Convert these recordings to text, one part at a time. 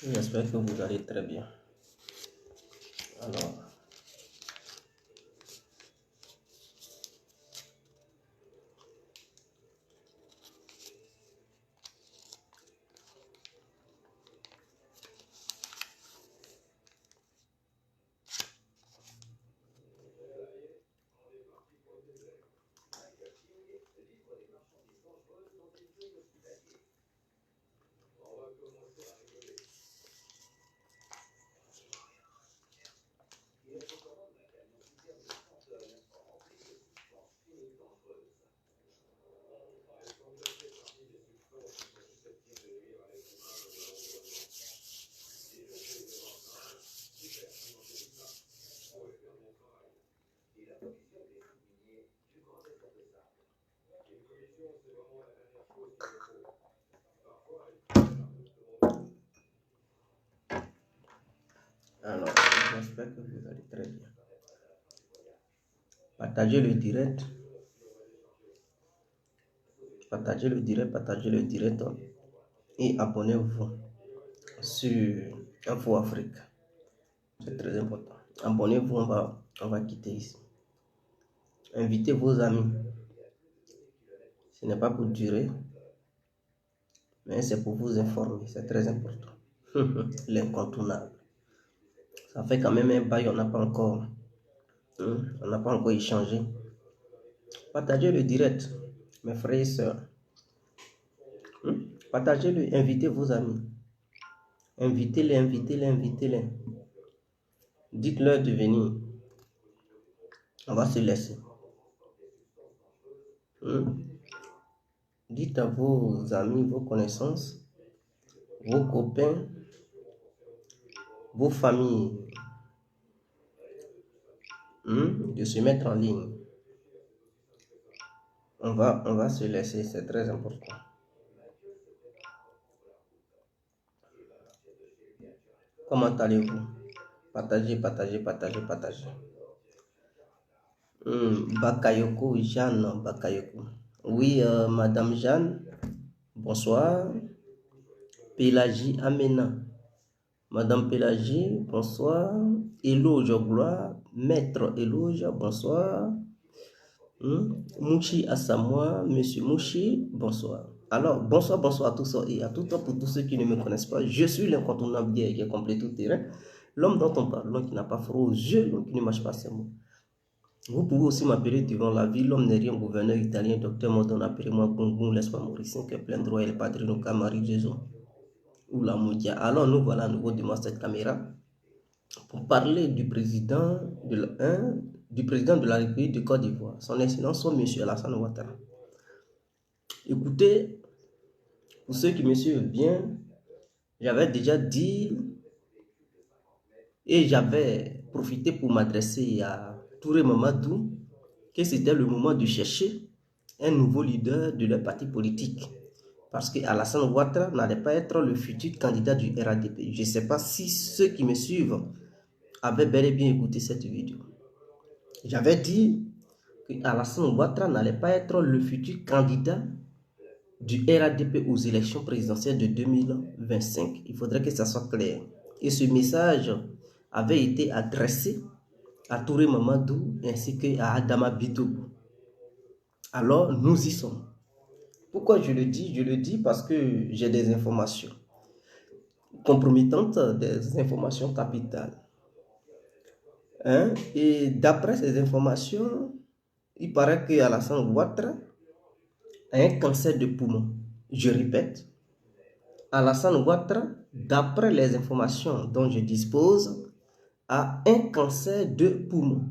J'espère que vous allez très bien. Alors, alors, j'espère que vous allez très bien. Partagez le direct. Partagez le direct et abonnez-vous sur Info Afrique. C'est très important. Abonnez-vous, on va quitter ici. Invitez vos amis. Ce n'est pas pour durer, mais c'est pour vous informer. C'est très important. L'incontournable. Ça fait quand même un bail, on n'a pas encore échangé. Partagez le direct, mes frères et sœurs. Partagez-le, invitez vos amis. Invitez-les. Dites-leur de venir. On va se laisser. Dites à vos amis, vos connaissances, vos copains, vos familles, de se mettre en ligne. On va se laisser, c'est très important. Comment allez-vous? Partagez. Bakayoko, Jeanne, Bakayoko. Oui, Madame Jeanne, bonsoir. Pélagie Amena. Madame Pélagie, bonsoir. Éloge Gloire, Maître Éloge, bonsoir. Mouchi Assamoa, Monsieur Mouchi, bonsoir. Alors, bonsoir à tous et à toutes pour tous ceux qui ne me connaissent pas. Je suis l'incontournable guerre qui a complet tout terrain. L'homme dont on parle, l'homme qui n'a pas froid aux yeux, l'homme qui ne mâche pas ses mots. Vous pouvez aussi m'appeler devant la vie, l'homme n'est rien, gouverneur italien, docteur Modon, appelez-moi Gungun, laisse-moi Mauricien, que plein droit et le padrino Camari Jésus. Ou la Moudia. Alors, nous voilà à nouveau devant cette caméra pour parler du président de la République de Côte d'Ivoire, son excellence, son monsieur Alassane Ouattara. Écoutez, pour ceux qui me suivent bien, j'avais déjà dit et j'avais profité pour m'adresser à Touré Mamadou que c'était le moment de chercher un nouveau leader de leur parti politique. Parce que Alassane Ouattara n'allait pas être le futur candidat du RADP. Je ne sais pas si ceux qui me suivent avaient bel et bien écouté cette vidéo. J'avais dit que Alassane Ouattara n'allait pas être le futur candidat du RADP aux élections présidentielles de 2025. Il faudrait que ça soit clair. Et ce message avait été adressé à Touré Mamadou ainsi qu'à Adama Bitougou. Alors, nous y sommes. Pourquoi je le dis? Je le dis parce que j'ai des informations compromettantes, des informations capitales. Et d'après ces informations, il paraît que Alassane Ouattara a un cancer de poumon. Je répète, Alassane Ouattara, d'après les informations dont je dispose, a un cancer de poumon.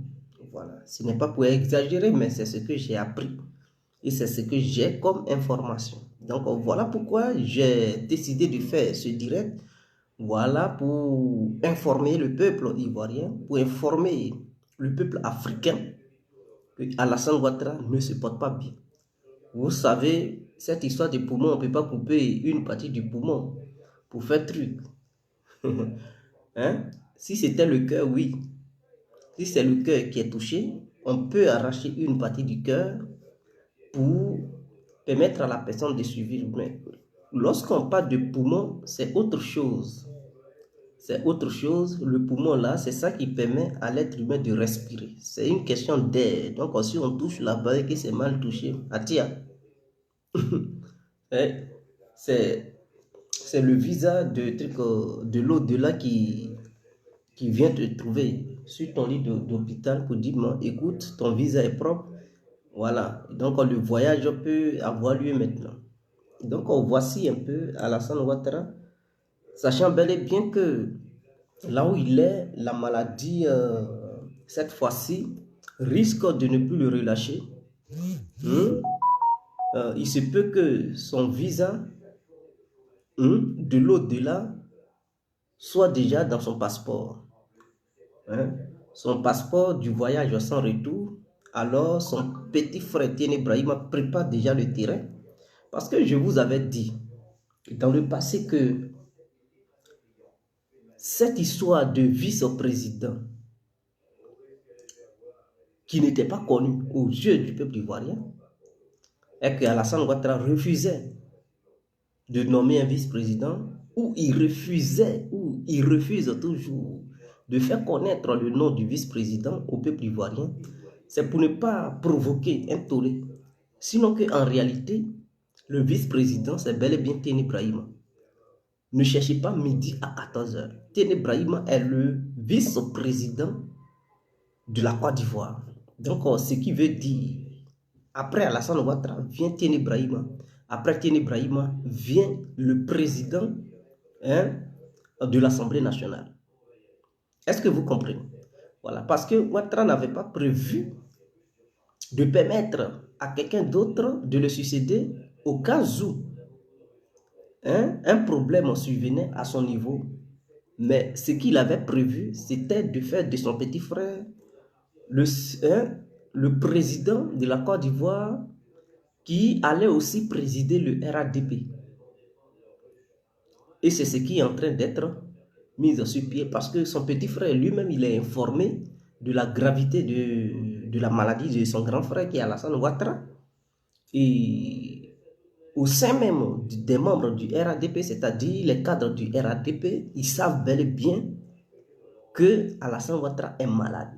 Voilà, ce n'est pas pour exagérer, mais c'est ce que j'ai appris. Et c'est ce que j'ai comme information. Donc voilà pourquoi j'ai décidé de faire ce direct. Voilà pour informer le peuple ivoirien, pour informer le peuple africain que Alassane Ouattara ne se porte pas bien. Vous savez, cette histoire de poumon, on ne peut pas couper une partie du poumon pour faire truc. Si c'était le cœur, oui. Si c'est le cœur qui est touché, on peut arracher une partie du cœur pour permettre à la personne de suivre. Mais lorsqu'on parle de poumon, c'est autre chose. c'est autre chose. Le poumon là, c'est ça qui permet à l'être humain de respirer. C'est une question d'air. Donc si on touche là-bas et que c'est mal touché, attire. C'est le visa de l'au-delà qui vient te trouver sur ton lit d'hôpital pour dire, écoute, ton visa est propre. Voilà. Donc le voyage peut avoir lieu maintenant. Donc voici un peu Alassane Ouattara, sachant bel et bien que là où il est, la maladie, cette fois-ci, risque de ne plus le relâcher. Il se peut que son visa de l'au-delà soit déjà dans son passeport. Son passeport du voyage sans retour. Alors son petit frère Tiene Brahima prépare déjà le terrain. Parce que je vous avais dit dans le passé que cette histoire de vice-président qui n'était pas connue aux yeux du peuple ivoirien et que Alassane Ouattara refusait de nommer un vice-président, ou il refuse toujours de faire connaître le nom du vice-président au peuple ivoirien, c'est pour ne pas provoquer un tollé. Sinon qu'en réalité, le vice-président, c'est bel et bien Tiene Brahima. Ne cherchez pas midi à 14h. Tiene Brahima est le vice-président de la Côte d'Ivoire. Donc, ce qui veut dire, après Alassane Ouattara, vient Tiene Brahima. Après Tiene Brahima, vient le président de l'Assemblée nationale. Est-ce que vous comprenez? Voilà, parce que Ouattara n'avait pas prévu de permettre à quelqu'un d'autre de le succéder au cas où un problème survenait à son niveau. Mais ce qu'il avait prévu, c'était de faire de son petit frère le président de la Côte d'Ivoire qui allait aussi présider le RADP. Et c'est ce qui est en train d'être mis sur pied parce que son petit frère lui-même, il est informé de la gravité de la maladie de son grand frère qui est Alassane Ouattara. Et au sein même des membres du RADP, c'est-à-dire les cadres du RADP, ils savent bel et bien que Alassane Ouattara est malade.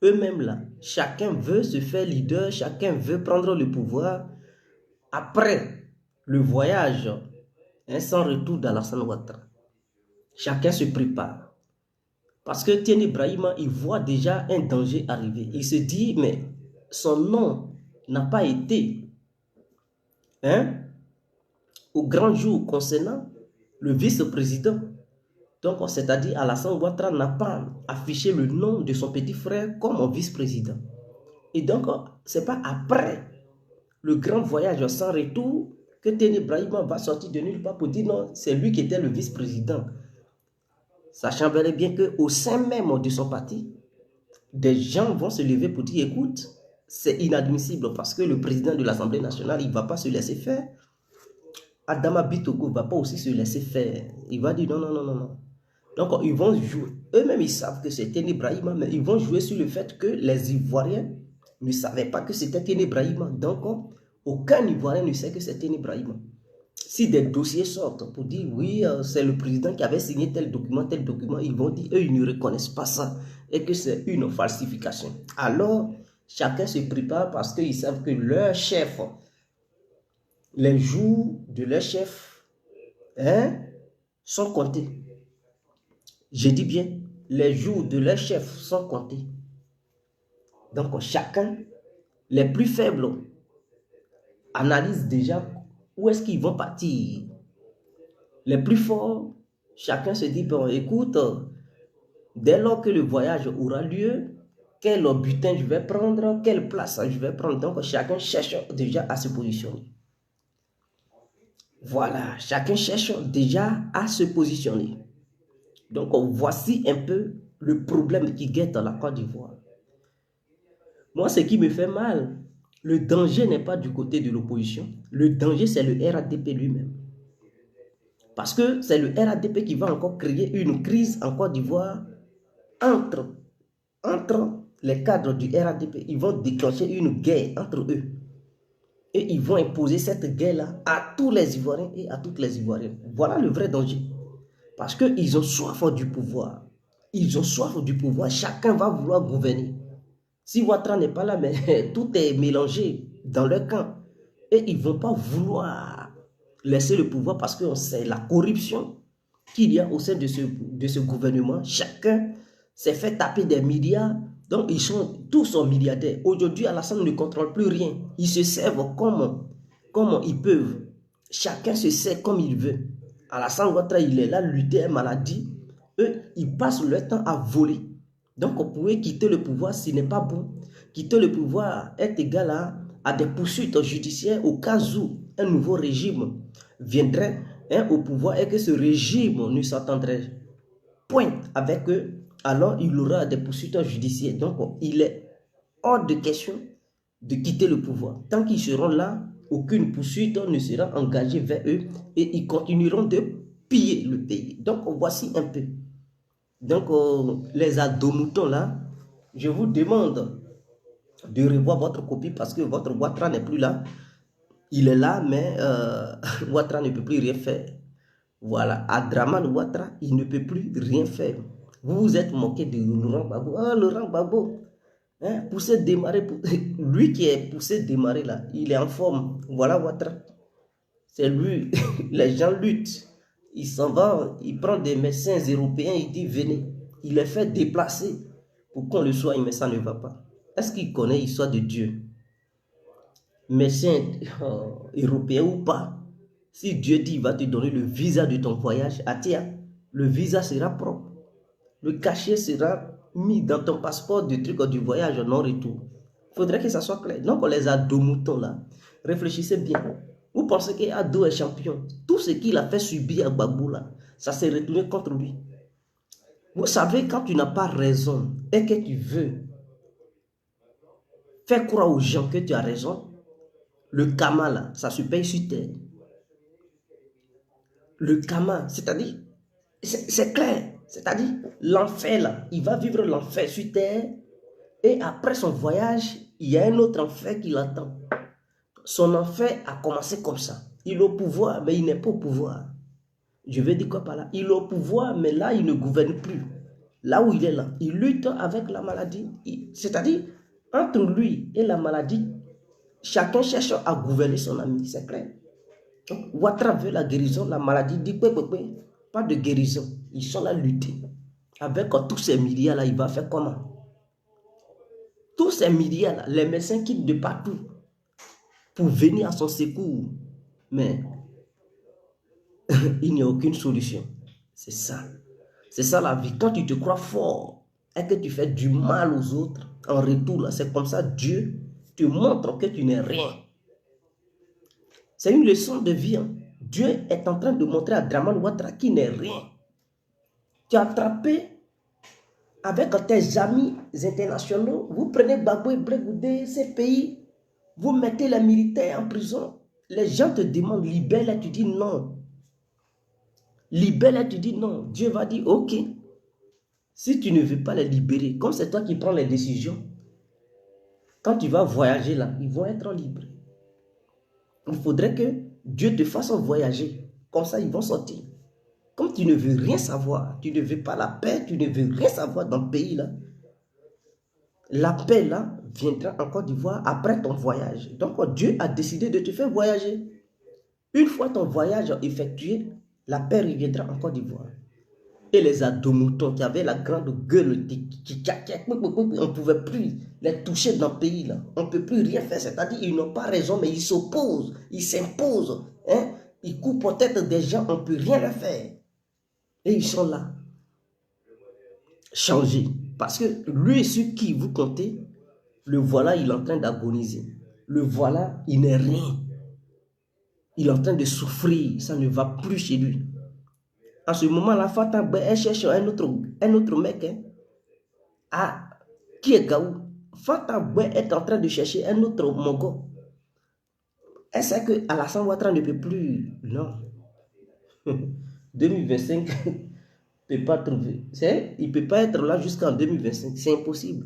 Eux-mêmes là, chacun veut se faire leader, chacun veut prendre le pouvoir après le voyage sans retour d'Alassane Ouattara. Chacun se prépare. Parce que Tiene Brahima, il voit déjà un danger arriver. Il se dit, mais son nom n'a pas été au grand jour concernant le vice-président. Donc, c'est-à-dire Alassane Ouattara n'a pas affiché le nom de son petit frère comme vice-président. Et donc, c'est pas après le grand voyage sans retour que Tiene Brahima va sortir de nulle part pour dire non, c'est lui qui était le vice-président. Sachant bel et bien qu'au sein même de son parti, des gens vont se lever pour dire, écoute, c'est inadmissible parce que le président de l'Assemblée nationale, il ne va pas se laisser faire. Adama Bitogo ne va pas aussi se laisser faire. Il va dire non, non, non, non, non. Donc, ils vont jouer. Eux-mêmes, ils savent que c'est Tiene Brahima, mais ils vont jouer sur le fait que les Ivoiriens ne savaient pas que c'était Tiene Brahima. Donc, aucun Ivoirien ne sait que c'est Tiene Brahima. Si des dossiers sortent pour dire oui, c'est le président qui avait signé tel document, ils vont dire, eux, ils ne reconnaissent pas ça et que c'est une falsification. Alors, chacun se prépare parce qu'ils savent que leur chef, les jours de leur chef sont comptés. Je dis bien, les jours de leur chef sont comptés. Donc, chacun, les plus faibles, analyse déjà où est-ce qu'ils vont partir. Les plus forts, chacun se dit, bon, écoute, dès lors que le voyage aura lieu, quel butin je vais prendre, quelle place je vais prendre. Donc, chacun cherche déjà à se positionner. Voilà, chacun cherche déjà à se positionner. Donc, voici un peu le problème qui guette la Côte d'Ivoire. Moi, ce qui me fait mal, le danger n'est pas du côté de l'opposition. Le danger, c'est le RADP lui-même. Parce que c'est le RADP qui va encore créer une crise en Côte d'Ivoire entre les cadres du RADP. Ils vont déclencher une guerre entre eux. Et ils vont imposer cette guerre-là à tous les Ivoiriens et à toutes les Ivoiriennes. Voilà le vrai danger. Parce qu'ils ont soif du pouvoir. Ils ont soif du pouvoir. Chacun va vouloir gouverner. Si Ouattara n'est pas là, mais tout est mélangé dans leur camp. Et ils ne vont pas vouloir laisser le pouvoir parce que c'est la corruption qu'il y a au sein de ce gouvernement. Chacun s'est fait taper des milliards. Donc, tous sont milliardaires. Aujourd'hui, Alassane ne contrôle plus rien. Ils se servent comme ils peuvent. Chacun se sert comme il veut. Alassane Ouattara, il est là, lutter à une maladie. Eux, ils passent leur temps à voler. Donc, on pouvait quitter le pouvoir, ce n'est pas bon. Quitter le pouvoir est égal à des poursuites judiciaires au cas où un nouveau régime viendrait au pouvoir et que ce régime ne s'entendrait point avec eux, alors il aura des poursuites judiciaires. Donc, il est hors de question de quitter le pouvoir. Tant qu'ils seront là, aucune poursuite ne sera engagée vers eux et ils continueront de piller le pays. Donc, voici un peu. Donc, les ados-moutons là, je vous demande de revoir votre copie parce que votre Ouattara n'est plus là. Il est là, mais Ouattara ne peut plus rien faire. Voilà, Abdraman Ouattara, il ne peut plus rien faire. Vous vous êtes moqué de Laurent Gbagbo. Ah, Laurent Gbagbo, hein, poussé démarrer, lui qui est poussé démarrer là, il est en forme. Voilà Ouattara. C'est lui, les gens luttent. Il s'en va, il prend des médecins européens, il dit venez. Il les fait déplacer pour qu'on le soigne, mais ça ne va pas. Est-ce qu'il connaît l'histoire de Dieu? Médecin européen ou pas? Si Dieu dit il va te donner le visa de ton voyage, tiens, le visa sera propre. Le cachet sera mis dans ton passeport du truc du voyage non-retour. Il faudrait que ça soit clair. Donc, on les a deux moutons là. Réfléchissez bien. Vous pensez qu'Ado est champion? Tout ce qu'il a fait subir à Gbagbo là, ça s'est retourné contre lui. Vous savez, quand tu n'as pas raison et que tu veux faire croire aux gens que tu as raison, le karma là, ça se paye sur terre. Le karma, c'est-à-dire, c'est clair, c'est-à-dire, l'enfer là, il va vivre l'enfer sur terre et après son voyage, il y a un autre enfer qui l'attend. Son enfer a commencé comme ça. Il est au pouvoir, mais il n'est pas au pouvoir. Je veux dire quoi par là? Il est au pouvoir, mais là, il ne gouverne plus. Là où il est là, il lutte avec la maladie. C'est-à-dire, entre lui et la maladie, chacun cherche à gouverner son ami, c'est clair. Donc, Ouattara veut la guérison, la maladie dit pas de guérison. Ils sont là à lutter. Avec tous ces milliards là, il va faire comment? Tous ces milliards là, les médecins quittent de partout pour venir à son secours. Mais il n'y a aucune solution. C'est ça. C'est ça la vie. Quand tu te crois fort et que tu fais du mal aux autres, en retour, c'est comme ça Dieu te montre que tu n'es rien. C'est une leçon de vie. Hein. Dieu est en train de montrer à Abdraman Ouattara qu'il n'est rien. Tu as attrapé avec tes amis internationaux, vous prenez Gbagbo et Blé Goudé, ces pays, vous mettez les militaires en prison. Les gens te demandent, libère-les, tu dis non. Libère-les, tu dis non. Dieu va dire, ok. Si tu ne veux pas les libérer, comme c'est toi qui prends les décisions, quand tu vas voyager là, ils vont être libres. Il faudrait que Dieu te fasse voyager. Comme ça, ils vont sortir. Comme tu ne veux rien savoir, tu ne veux pas la paix, tu ne veux rien savoir dans le pays là, la paix là viendra en Côte d'Ivoire après ton voyage. Donc Dieu a décidé de te faire voyager. Une fois ton voyage effectué, la paix reviendra en Côte d'Ivoire. Et les ados-moutons qui avaient la grande gueule, on ne pouvait plus les toucher dans le pays là. On ne peut plus rien faire, c'est-à-dire ils n'ont pas raison, mais ils s'opposent, ils s'imposent. Hein? Ils coupent peut-être des gens, on ne peut rien leur faire. Et ils sont là. Changer. Parce que lui sur qui vous comptez, le voilà, il est en train d'agoniser. Le voilà, il n'est rien. Il est en train de souffrir. Ça ne va plus chez lui. En ce moment-là, Fata, elle cherche un autre mec. Hein, qui est Gaou. Fata est en train de chercher un autre Mongo. Elle sait que Alassane Ouattara ne peut plus. Non. 2025. Ne peut pas trouver. Il ne peut pas être là jusqu'en 2025. C'est impossible.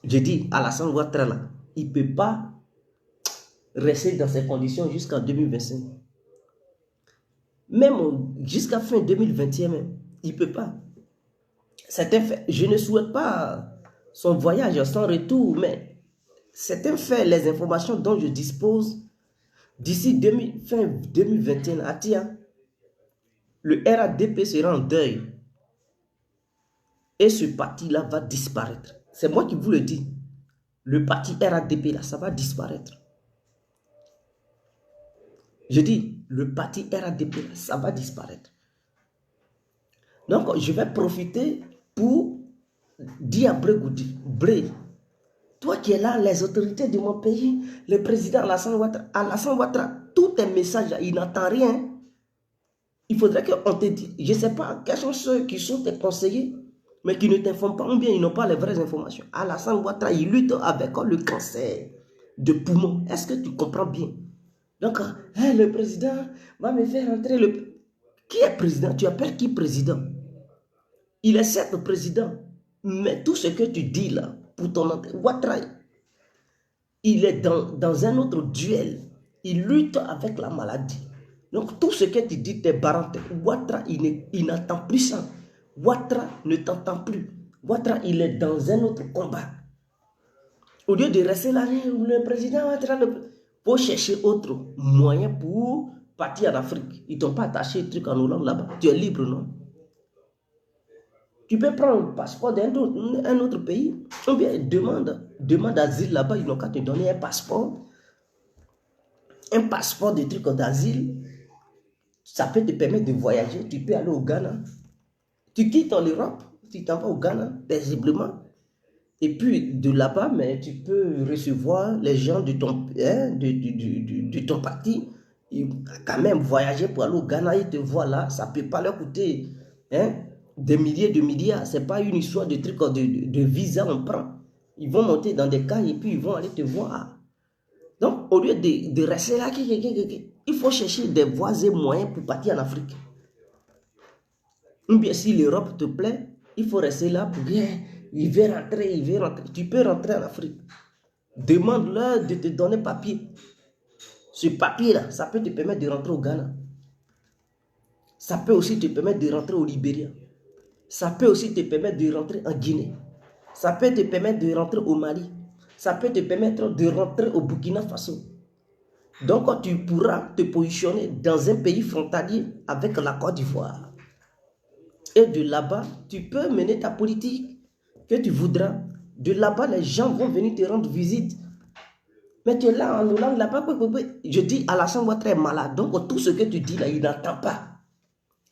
Je dis, Alassane Ouattara, là, il ne peut pas rester dans ces conditions jusqu'en 2025. Même jusqu'à fin 2021, il ne peut pas. C'est un fait. Je ne souhaite pas son voyage sans retour, mais c'est un fait. Les informations dont je dispose, d'ici fin 2021, Atia, le RADP sera en deuil. Et ce parti-là va disparaître. C'est moi qui vous le dis. Le parti RADP, là, ça va disparaître. Je dis, le parti RADP, là, ça va disparaître. Donc, je vais profiter pour dire à Brégoudi, Bré, toi qui es là, les autorités de mon pays, le président Alassane Ouattara, tous tes messages, il n'entend rien. Il faudrait qu'on te dise, je ne sais pas, quels sont ceux qui sont tes conseillers, mais qui ne t'informent pas, ou bien ils n'ont pas les vraies informations. Alassane Ouattara, il lutte avec le cancer de poumon. Est-ce que tu comprends bien? Donc, le président va me faire entrer le... Qui est président? Tu appelles qui président? Il est certes président, mais tout ce que tu dis là, pour ton entrée, Ouattara, il est dans un autre duel. Il lutte avec la maladie. Donc, tout ce que tu dis, tes parents, Ouattara, il n'entend plus ça. Ouattara ne t'entend plus. Ouattara, il est dans un autre combat. Au lieu de rester là, le président Ouattara, faut chercher autre moyen pour partir en Afrique. Ils ne t'ont pas attaché le truc en Hollande là-bas. Tu es libre, non? Tu peux prendre le passeport d'un autre pays. Ou bien demande d'asile là-bas. Ils n'ont qu'à te donner un passeport. Un passeport de trucs d'asile. Ça peut te permettre de voyager. Tu peux aller au Ghana. Tu quittes l'Europe. Tu t'en vas au Ghana, paisiblement. Et puis de là-bas, mais tu peux recevoir les gens de ton parti. Ils quand même voyager pour aller au Ghana. Ils te voient là. Ça ne peut pas leur coûter des milliers de milliards. Ce n'est pas une histoire de trucs de visa, on prend. Ils vont monter dans des cas et puis ils vont aller te voir. Donc, au lieu de rester là, il faut chercher des voies et moyens pour partir en Afrique. Ou bien si l'Europe te plaît, il faut rester là pour bien. Il veut rentrer. Tu peux rentrer en Afrique. Demande-leur de te donner papier. Ce papier-là, ça peut te permettre de rentrer au Ghana. Ça peut aussi te permettre de rentrer au Libéria. Ça peut aussi te permettre de rentrer en Guinée. Ça peut te permettre de rentrer au Mali. Ça peut te permettre de rentrer au Burkina Faso. Donc, tu pourras te positionner dans un pays frontalier avec la Côte d'Ivoire. Et de là-bas, tu peux mener ta politique que tu voudras. De là-bas, les gens vont venir te rendre visite. Mais tu es là en Hollande, là-bas. Je dis, Alassane Ouattara est malade. Donc, tout ce que tu dis là, il n'entend pas.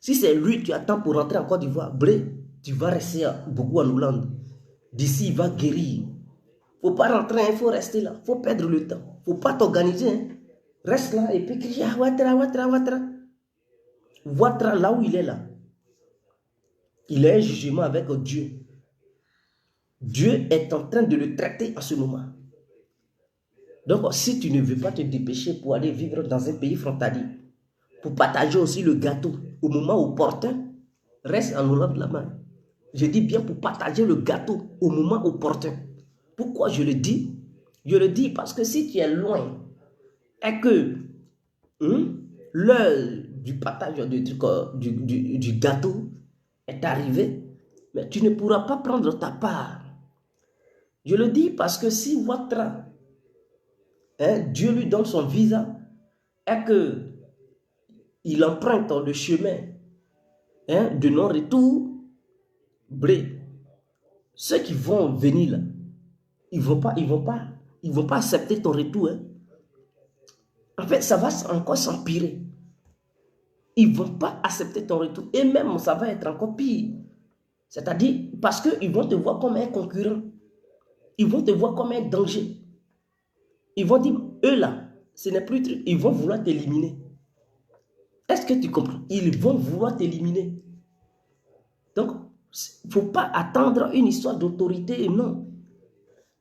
Si c'est lui, tu attends pour rentrer en Côte d'Ivoire. Bré, tu vas rester beaucoup en Hollande. D'ici, il va guérir. Il ne faut pas rentrer, il faut rester là. Il faut perdre le temps. Il ne faut pas t'organiser. Hein. Reste là et puis crie Ouattara, Ouattara, Ouattara. Ouattara, là où il est là. Il a un jugement avec Dieu. Dieu est en train de le traiter en ce moment. Donc, si tu ne veux pas te dépêcher pour aller vivre dans un pays frontalier, pour partager aussi le gâteau au moment opportun, reste en Hollande là-bas. Je dis bien pour partager le gâteau au moment opportun. Pourquoi je le dis? Je le dis parce que si tu es loin et que l'heure du partage du gâteau est arrivée, mais tu ne pourras pas prendre ta part. Je le dis parce que si Ouattara, Dieu lui donne son visa et qu'il emprunte le chemin de non-retour, ceux qui vont venir là, ils vont pas accepter ton retour. Hein. En fait, ça va encore s'empirer. Ils ne vont pas accepter ton retour. Et même, ça va être encore pire. C'est-à-dire, parce qu'ils vont te voir comme un concurrent. Ils vont te voir comme un danger. Ils vont dire, eux là, ce n'est plus truc. Ils vont vouloir t'éliminer. Est-ce que tu comprends? Ils vont vouloir t'éliminer. Donc, il ne faut pas attendre une histoire d'autorité, non.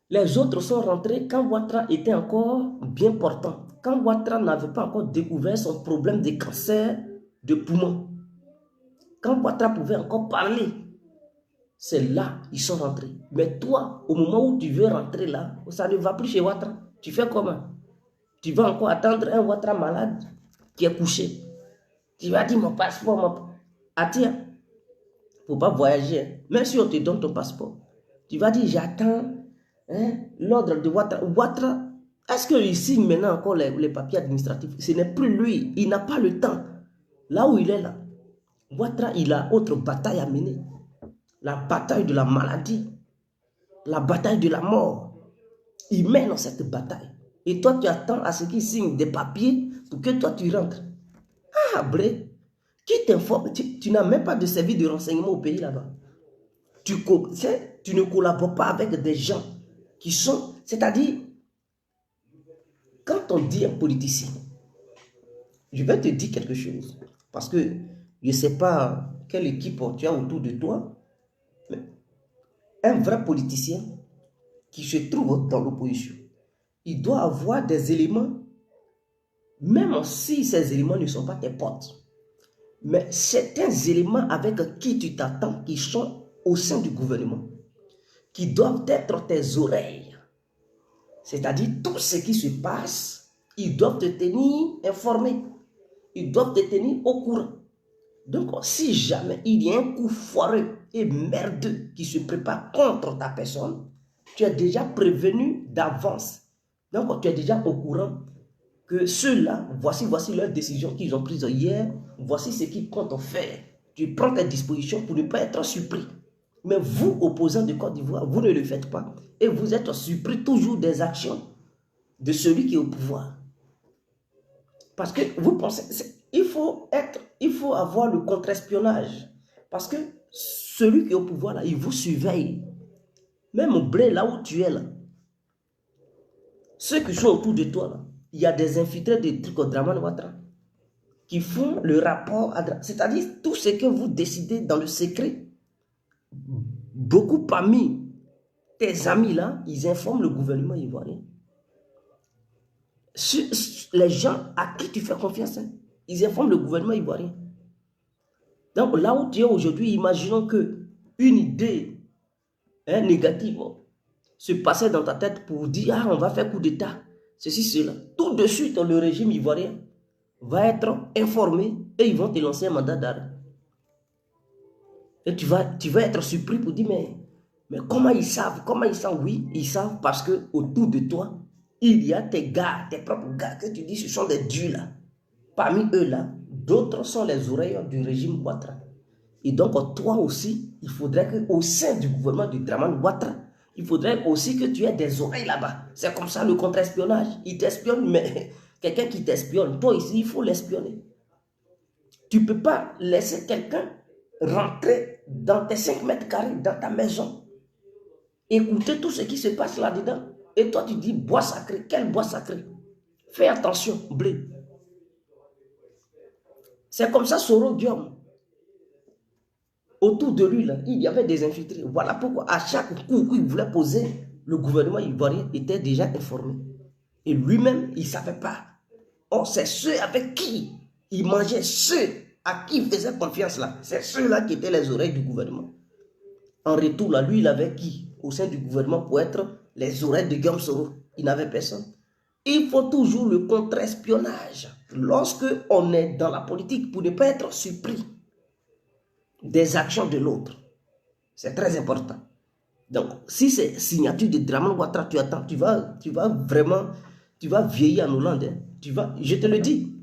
Les autres sont rentrés quand Ouattara était encore bien portant. Quand Ouattara n'avait pas encore découvert son problème de cancer de poumon. Quand Ouattara pouvait encore parler, c'est là qu'ils sont rentrés. Mais toi, au moment où tu veux rentrer là, ça ne va plus chez Ouattara. Tu fais comment? Tu vas encore attendre un Ouattara malade qui est couché. Tu vas dire mon passeport, ah tiens, il ne faut pas voyager. Hein. Même si on te donne ton passeport, tu vas dire j'attends hein, l'ordre de Ouattara. Ouattara, est-ce qu'il signe maintenant encore les papiers administratifs? Ce n'est plus lui, il n'a pas le temps. Là où il est là, Ouattara, il a autre bataille à mener. La bataille de la maladie, la bataille de la mort. Il mène cette bataille. Et toi, tu attends à ce qu'il signe des papiers pour que toi, tu rentres. Ah, Blé, qui t'informe? Tu n'as même pas de service de renseignement au pays là-bas. Tu ne collabores pas avec des gens qui sont... C'est-à-dire, quand on dit un politicien, je vais te dire quelque chose. Parce que je ne sais pas quelle équipe tu as autour de toi. Mais un vrai politicien qui se trouve dans l'opposition, il doit avoir des éléments, même si ces éléments ne sont pas tes potes, mais certains éléments avec qui tu t'attends, qui sont au sein du gouvernement, qui doivent être tes oreilles. C'est-à-dire tout ce qui se passe, ils doivent te tenir informé. Ils doivent te tenir au courant. Donc, si jamais il y a un coup foireux et merdeux qui se prépare contre ta personne, tu es déjà prévenu d'avance. Donc, tu es déjà au courant que ceux-là, voici leurs décisions qu'ils ont prises hier, voici ce qu'ils comptent faire. Tu prends tes dispositions pour ne pas être surpris. Mais vous, opposants de Côte d'Ivoire, vous ne le faites pas. Et vous êtes surpris toujours des actions de celui qui est au pouvoir. Parce que vous pensez, il faut avoir le contre-espionnage. Parce que celui qui est au pouvoir, là, il vous surveille. Même au blé, là où tu es, là. Ceux qui sont autour de toi, là, il y a des infiltrés de trucs au Dramane Ouattara qui font le rapport, c'est-à-dire tout ce que vous décidez dans le secret. Beaucoup parmi tes amis, là, ils informent le gouvernement ivoirien. Les gens à qui tu fais confiance, hein, ils informent le gouvernement ivoirien. Donc là où tu es aujourd'hui, imaginons que une idée négative se passait dans ta tête pour dire ah, on va faire coup d'État, ceci, cela. Tout de suite, le régime ivoirien va être informé et ils vont te lancer un mandat d'arrêt. Et tu vas être surpris pour dire mais comment ils savent? Oui, ils savent parce que autour de toi, il y a tes gars, tes propres gars que tu dis ce sont des dieux là. Parmi eux là, d'autres sont les oreilles du régime Ouattara. Et donc toi aussi, il faudrait qu'au sein du gouvernement du Dramane Ouattara, il faudrait aussi que tu aies des oreilles là-bas. C'est comme ça le contre-espionnage. Il t'espionne, mais quelqu'un qui t'espionne, toi ici, il faut l'espionner. Tu ne peux pas laisser quelqu'un rentrer dans tes 5 mètres carrés, dans ta maison, écouter tout ce qui se passe là-dedans. Et toi, tu dis, bois sacré. Quel bois sacré? Fais attention, Blé. C'est comme ça, Soro Diom. Autour de lui, là, il y avait des infiltrés. Voilà pourquoi, à chaque coup qu'il voulait poser, le gouvernement ivoirien était déjà informé. Et lui-même, il ne savait pas. Or, c'est ceux avec qui il mangeait, ceux à qui il faisait confiance là. C'est ceux-là qui étaient les oreilles du gouvernement. En retour, là, lui, il avait qui au sein du gouvernement pour être les oreilles de Guillaume Soro? Il n'avait personne. Il faut toujours le contre-espionnage lorsque on est dans la politique pour ne pas être surpris des actions de l'autre. C'est très important. Donc, si c'est signature de Dramane Ouattara, tu attends, tu vas vieillir en Hollande. Hein. Je te le dis,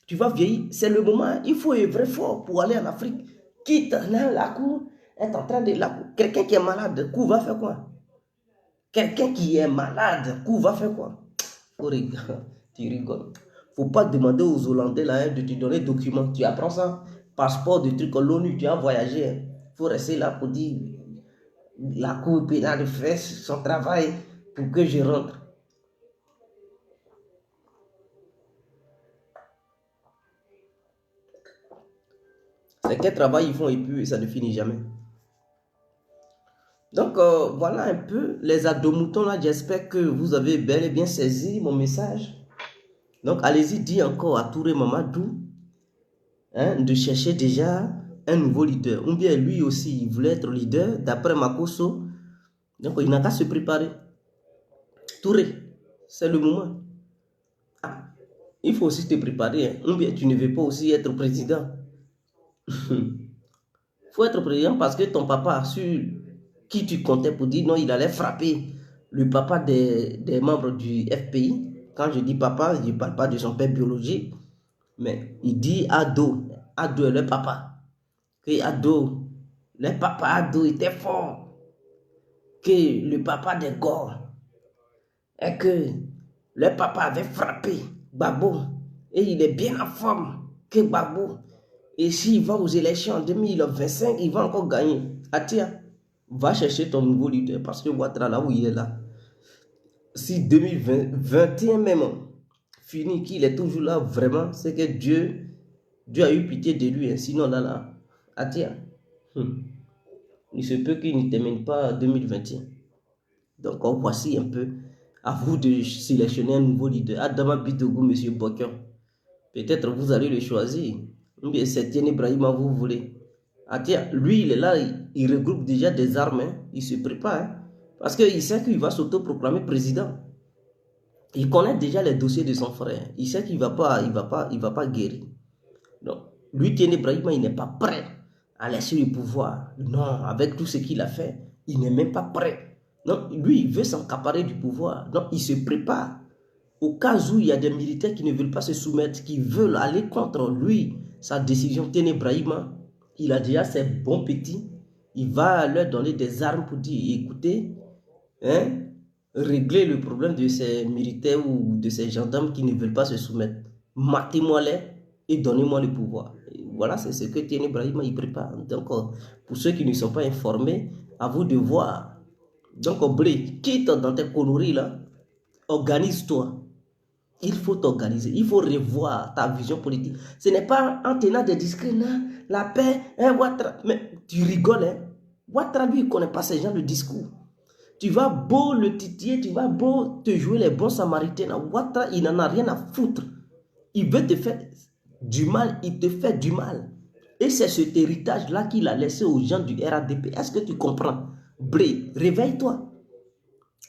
tu vas vieillir. C'est le moment, il faut œuvrer fort pour aller en Afrique. Quitte la cour, est en train de la cour. Quelqu'un qui est malade, coup va faire quoi? Quelqu'un qui est malade, coup va faire quoi? Tu rigoles. Faut pas demander aux Hollandais là, de te donner des documents. Tu apprends ça, passeport de trucs à l'ONU, tu as voyagé. Hein. Faut rester là pour dire la cour pénale fait son travail pour que je rentre. C'est quel travail ils font et puis ça ne finit jamais. Donc voilà un peu les ados-moutons là. J'espère que vous avez bel et bien saisi mon message. Donc allez-y, dis encore à Touré Mamadou de chercher déjà un nouveau leader. Ou bien lui aussi, il voulait être leader d'après Makosso. Donc il n'a qu'à se préparer. Touré, c'est le moment. Ah. Il faut aussi te préparer, hein. Ou bien tu ne veux pas aussi être président. Il faut être président parce que ton papa, sur qui tu comptais pour dire non, il allait frapper le papa des membres du FPI. Quand je dis papa, je ne parle pas de son père biologique, mais il dit Ado. Ado est le papa. Que Ado, le papa Ado était fort. Que le papa des Gors, et que le papa avait frappé Gbagbo. Et il est bien en forme que Gbagbo. Et s'il va aux élections en 2025, il va encore gagner. Ah tiens, va chercher ton nouveau leader parce que Ouattara, là où il est là, si 2021 même fini, qu'il est toujours là, vraiment, c'est que Dieu a eu pitié de lui. Hein. Sinon, là, ah tiens, il se peut qu'il ne termine pas 2021. Donc, voici un peu, à vous de sélectionner un nouveau leader. Adama Bitogo, M. Bokian. Peut-être vous allez le choisir. Ou bien c'est Tieni Brahima, vous voulez. Ah tiens, lui, il est là, il regroupe déjà des armes. Hein. Il se prépare. Hein. Parce qu'il sait qu'il va s'autoproclamer président. Il connaît déjà les dossiers de son frère. Il sait qu'il va pas guérir. Donc, lui, Tieni Brahima, il n'est pas prêt à laisser le pouvoir. Non, avec tout ce qu'il a fait, il n'est même pas prêt. Non, lui, il veut s'accaparer du pouvoir. Donc, il se prépare. Au cas où il y a des militaires qui ne veulent pas se soumettre, qui veulent aller contre lui, sa décision, Tieni Brahima, il a déjà ses bons petits. Il va leur donner des armes pour dire, écoutez, hein, régler le problème de ces militaires ou de ces gendarmes qui ne veulent pas se soumettre. Matez-moi-les et donnez-moi le pouvoir. Et voilà, c'est ce que Tieni Brahima il prépare. Donc, pour ceux qui ne sont pas informés, à vous de voir. Donc, Blé, quitte dans tes conneries là, organise-toi. Il faut t'organiser, il faut revoir ta vision politique. Ce n'est pas en tenant des discours, la paix, hein, Ouattara. Mais tu rigoles, hein. Ouattara, lui, il ne connaît pas ces gens de discours. Tu vas beau le titiller, tu vas beau te jouer les bons samaritains. Ouattara, il n'en a rien à foutre. Il veut te faire du mal, il te fait du mal. Et c'est cet héritage-là qu'il a laissé aux gens du RADP. Est-ce que tu comprends? Bré, réveille-toi.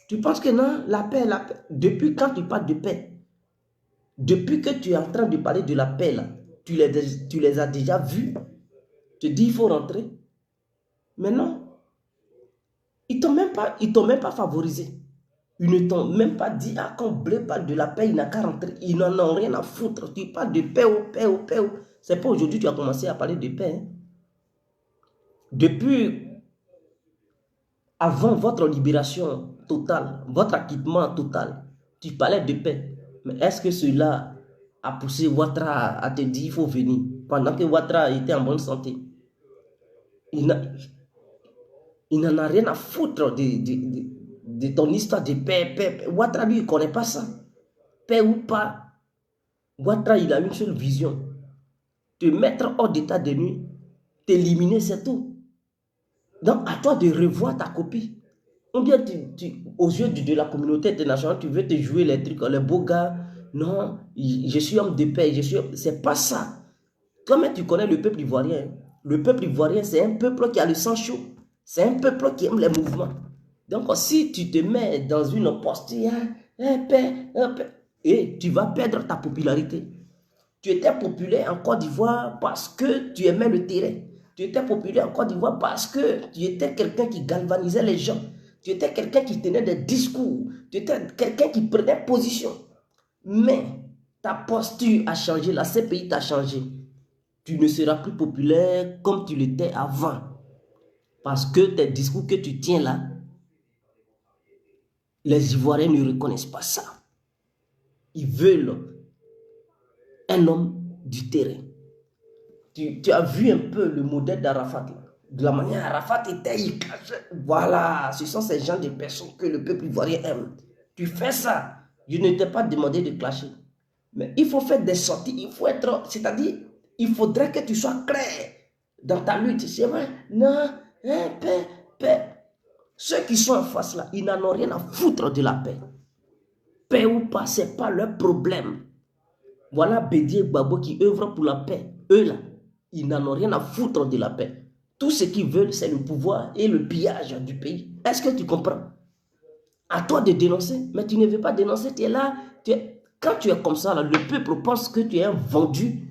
Tu penses que non, la paix. Depuis quand tu parles de paix? Depuis que tu es en train de parler de la paix, là, tu les as déjà vus. Tu te dis, il faut rentrer. Mais non. Ils ne t'ont même pas favorisé. Ils ne t'ont même pas dit, ah, quand Blé parle de la paix, il n'a qu'à rentrer. Ils n'en ont rien à foutre. Tu parles de paix, paix, paix. C'est pas aujourd'hui que tu as commencé à parler de paix. Hein. Depuis avant votre libération totale, votre acquittement total, tu parlais de paix. Mais est-ce que cela a poussé Ouattara à te dire qu'il faut venir pendant que Ouattara était en bonne santé? Il n'en a rien à foutre de ton histoire de paix. Ouattara, lui, il ne connaît pas ça. Paix ou pas. Ouattara, il a une seule vision. Te mettre hors d'état de nuit, t'éliminer, c'est tout. Donc, à toi de revoir ta copie. Ou bien, aux yeux de la communauté internationale, tu veux te jouer les trucs, les beaux gars. Non, je suis homme de paix. C'est pas ça. Toi-même, tu connais le peuple ivoirien. Le peuple ivoirien, c'est un peuple qui a le sang chaud. C'est un peuple qui aime les mouvements. Donc, si tu te mets dans une posture, paix, et tu vas perdre ta popularité. Tu étais populaire en Côte d'Ivoire parce que tu aimais le terrain. Tu étais populaire en Côte d'Ivoire parce que tu étais quelqu'un qui galvanisait les gens. Tu étais quelqu'un qui tenait des discours. Tu étais quelqu'un qui prenait position. Mais ta posture a changé. La CPI t'a changé. Tu ne seras plus populaire comme tu l'étais avant. Parce que tes discours que tu tiens là, les Ivoiriens ne reconnaissent pas ça. Ils veulent un homme du terrain. Tu as vu un peu le modèle d'Arafat. De la manière Arafat était, il cachait. Voilà, ce sont ces gens de personnes que le peuple ivoirien aime. Tu fais ça. Je ne t'ai pas demandé de clasher. Mais il faut faire des sorties. Il faut être, c'est-à-dire, il faudrait que tu sois clair dans ta lutte. C'est vrai, non, paix. Ceux qui sont en face là, ils n'en ont rien à foutre de la paix. Paix ou pas, ce n'est pas leur problème. Voilà Bédié et Gbagbo qui œuvrent pour la paix. Eux là, ils n'en ont rien à foutre de la paix. Tout ce qu'ils veulent, c'est le pouvoir et le pillage du pays. Est-ce que tu comprends? À toi de dénoncer, mais tu ne veux pas dénoncer, tu es là. Quand tu es comme ça, là, le peuple pense que tu es un vendu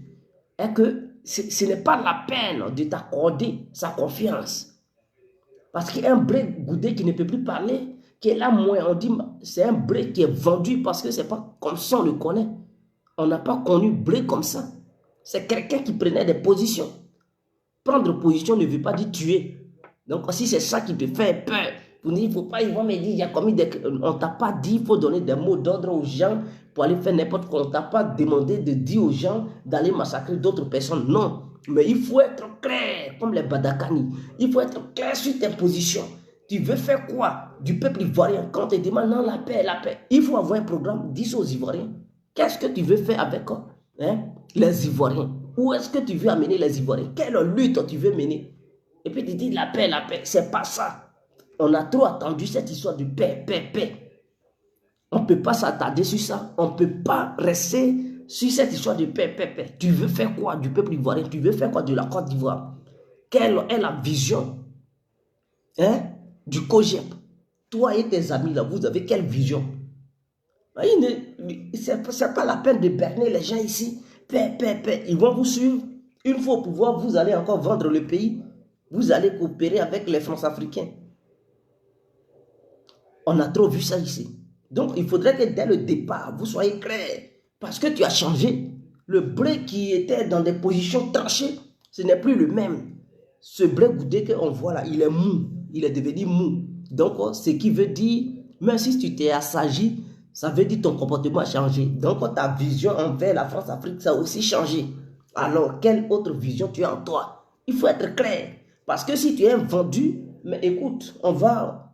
et que ce n'est pas la peine de t'accorder sa confiance. Parce qu'il y a un Bré Goudé qui ne peut plus parler, qui est là moins. On dit c'est un Bré qui est vendu parce que c'est pas comme ça on le connaît. On n'a pas connu Bré comme ça. C'est quelqu'un qui prenait des positions. Prendre position ne veut pas dire tuer. Donc si c'est ça qui te fait peur, pour dire, il ne faut pas, ils vont me dire, il y a commis des... On ne t'a pas dit, il faut donner des mots d'ordre aux gens pour aller faire n'importe quoi. On ne t'a pas demandé de dire aux gens d'aller massacrer d'autres personnes. Non. Mais il faut être clair, comme les Badakani. Il faut être clair sur tes positions. Tu veux faire quoi du peuple ivoirien? Quand on te demande, non, la paix, la paix. Il faut avoir un programme, dis aux Ivoiriens. Qu'est-ce que tu veux faire avec les Ivoiriens? Où est-ce que tu veux amener les Ivoiriens? Quelle lutte tu veux mener? Et puis tu dis la paix, c'est pas ça. On a trop attendu cette histoire de paix, paix, paix. On ne peut pas s'attarder sur ça. On ne peut pas rester sur cette histoire de paix, paix, paix. Tu veux faire quoi du peuple ivoirien? Tu veux faire quoi de la Côte d'Ivoire? Quelle est la vision du COGEP? Toi et tes amis, là, vous avez quelle vision? Ce n'est pas la peine de berner les gens ici. Paix, paix, paix. Ils vont vous suivre. Une fois au pouvoir, vous allez encore vendre le pays. Vous allez coopérer avec les France-Africains. On a trop vu ça ici. Donc, il faudrait que dès le départ, vous soyez clair. Parce que tu as changé. Le Bré qui était dans des positions tranchées, ce n'est plus le même. Ce Bré Goudé qu'on voit là, il est mou. Il est devenu mou. Donc, ce qui veut dire, même si tu t'es assagi, ça veut dire que ton comportement a changé. Donc, ta vision envers la France-Afrique, ça a aussi changé. Alors, quelle autre vision tu as en toi? Il faut être clair. Parce que si tu es vendu, mais écoute, on va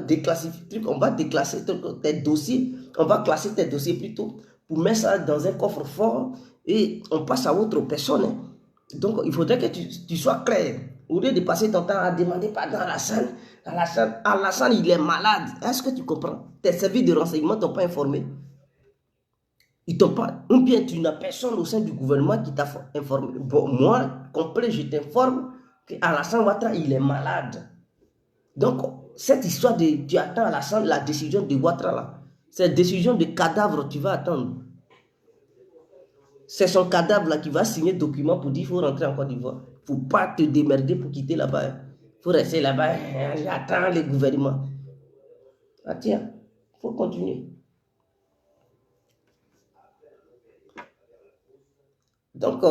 déclassifier, on va déclasser tes dossiers, on va classer tes dossiers plutôt pour mettre ça dans un coffre fort et on passe à autre personne. Donc, il faudrait que tu sois clair. Au lieu de passer ton temps à demander pardon à Alassane, Alassane, il est malade. Est-ce que tu comprends? Tes services de renseignement ne t'ont pas informé. Ils t'ont pas, ou bien tu n'as personne au sein du gouvernement qui t'a informé. Bon, moi, complet, je t'informe qu'Alassane Ouattara, il est malade. Donc, cette histoire de tu attends Alassane, la décision de Ouattara, là, cette décision de cadavre, tu vas attendre. C'est son cadavre là qui va signer document pour dire qu'il faut rentrer en Côte d'Ivoire. Il ne faut pas te démerder pour quitter là-bas. Il faut rester là-bas. J'attends le gouvernement. Ah tiens, il faut continuer. Donc,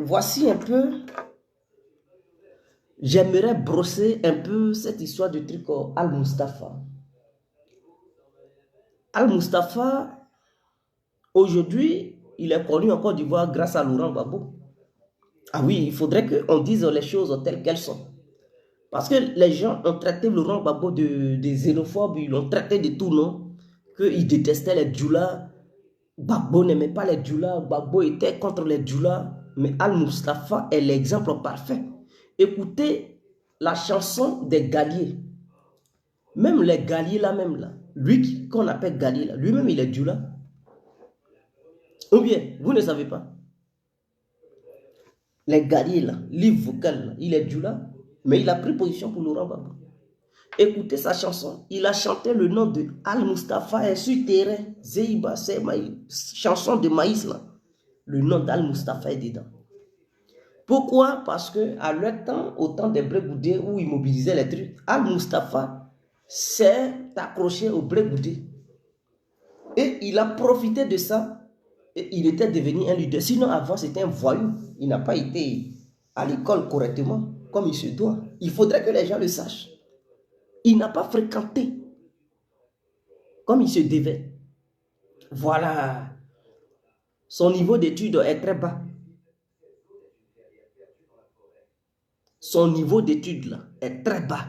voici un peu. J'aimerais brosser un peu cette histoire du truc Al-Mustafa. Al-Mustafa, aujourd'hui, il est connu en Côte d'Ivoire grâce à Laurent Gbagbo. Ah oui, il faudrait qu'on dise les choses telles qu'elles sont. Parce que les gens ont traité Laurent Gbagbo de xénophobe, ils l'ont traité de tout nom, qu'il détestait les Djoula. Gbagbo n'aimait pas les Djoula, Gbagbo était contre les Djoula, mais Al-Mustafa est l'exemple parfait. Écoutez la chanson des Galiers. Même les Galiers là même là, lui qu'on appelle Galier là, lui-même il est Djoula. Ou bien, vous ne savez pas. Les Galiers là, livre vocal là, il est Djoula, mais il a pris position pour Laurent Gbagbo. Écoutez sa chanson. Il a chanté le nom de Al-Mustafa et sur terrain. Zeiba, c'est ma chanson de maïs là. Le nom d'Al-Mustafa est dedans. Pourquoi? Parce que à leur temps, au temps des Bré Goudé où ils mobilisaient les trucs, Al-Mustafa s'est accroché au Bré Goudé. Et il a profité de ça. Et il était devenu un leader. Sinon, avant, c'était un voyou. Il n'a pas été à l'école correctement, comme il se doit. Il faudrait que les gens le sachent. Il n'a pas fréquenté comme il se devait. Voilà. Son niveau d'études est très bas. Son niveau d'études là est très bas.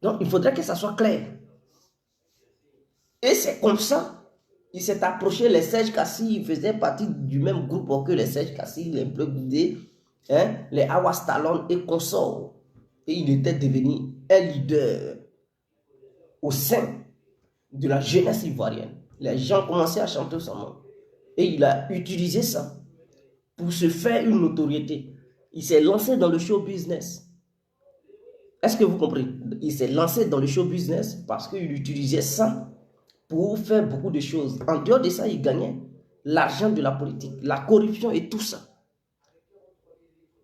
Donc, il faudrait que ça soit clair. Et c'est comme ça. Il s'est approché, les Serge Kassi, il faisait partie du même groupe que les Serge Kassi, les Bleu Goudé, les Awas Talon et consorts. Et il était devenu un leader au sein de la jeunesse ivoirienne. Les gens commençaient à chanter son nom. Et il a utilisé ça pour se faire une notoriété. Il s'est lancé dans le show business. Est-ce que vous comprenez? Il s'est lancé dans le show business parce qu'il utilisait ça pour faire beaucoup de choses. En dehors de ça, il gagnait l'argent de la politique, la corruption et tout ça.